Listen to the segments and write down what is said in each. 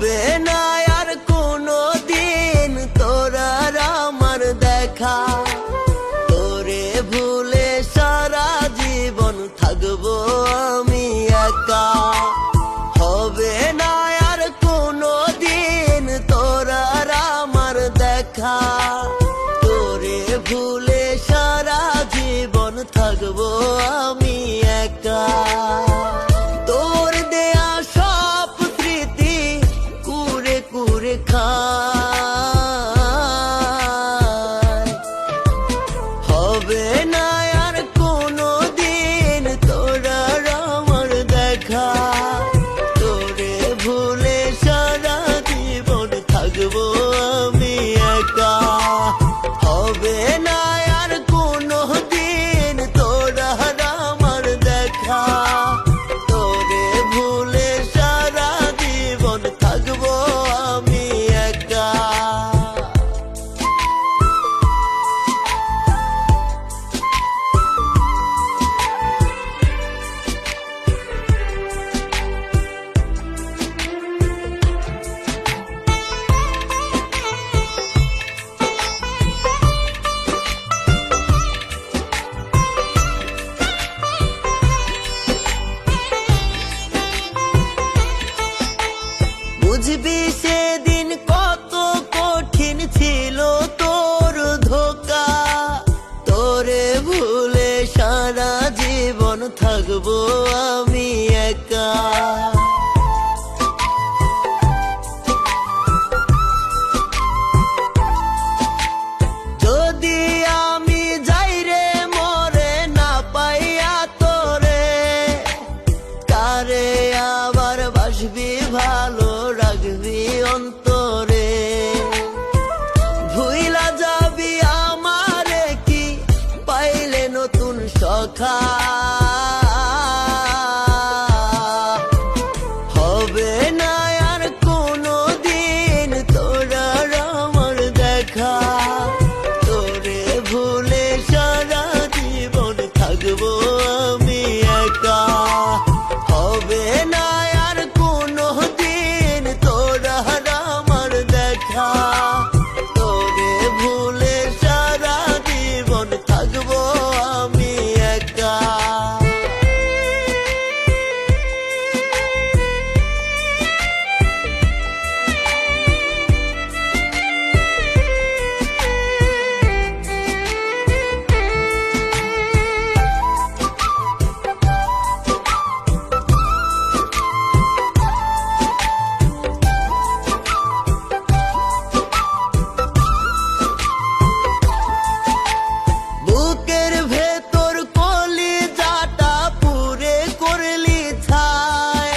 হবে না আর কোনো দিন তোর আর আমার দেখা, তোরে ভুলে সারা জীবন থাকবো আমি একা। হবে না আর কোনো দিন তোর আর আমার দেখা, তোরে ভুলে সারা জীবন থাকবো আমি একা। তোর দেয়া সব স্মৃতি কুরে কুরে খায়, হবে না আর কোনো দিন তোর আর আমার দেখা, তোরে ভুলে সারা জীবন থাকবো আমি একা। হবে না আর কোনো দিন তোর আর আমার দেখা, তোরে ভুলে সারা জীবন থাকবো আমি একা। বুঝবি সেদিন কত কঠিন ছিল তোর ধোঁকা, তোরে ভুলে সারা জীবন থাকবো আমি একা। যদি আমি যাই রে মরে না পাইয়া তোরে, তারে আবার বাসবি ভালো রাখবি অন্তরে, ভুইলা যাবি আমারে কি পাইলে নতুন সখা। হবে না আর কোনো দিন তোর আর আমার দেখা, তোরে ভুলে সারা জীবন থাকবো আমি একা। হবে না আর কোনো দিন তোর আর আমার দেখা, তোরে ভুলে সারা জীবন থাকবো আমি একা। বুকের ভেতর কলিজাটা পুরে করলি ছাই,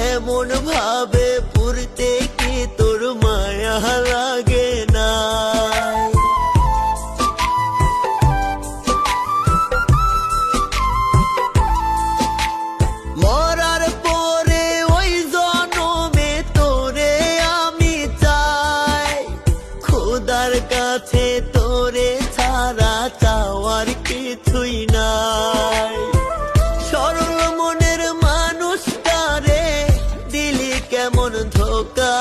এমন ভাবে পুরতে কি তোর মায়া লাগে নাই। মরার পরে ওই জনমে তোরে আমি চাই, খোদার কাছে তোরে ছাড়া চাওয়ার কিছুই নাই। সরল মনের মানুষটারে দিলি কেমন ধোকা।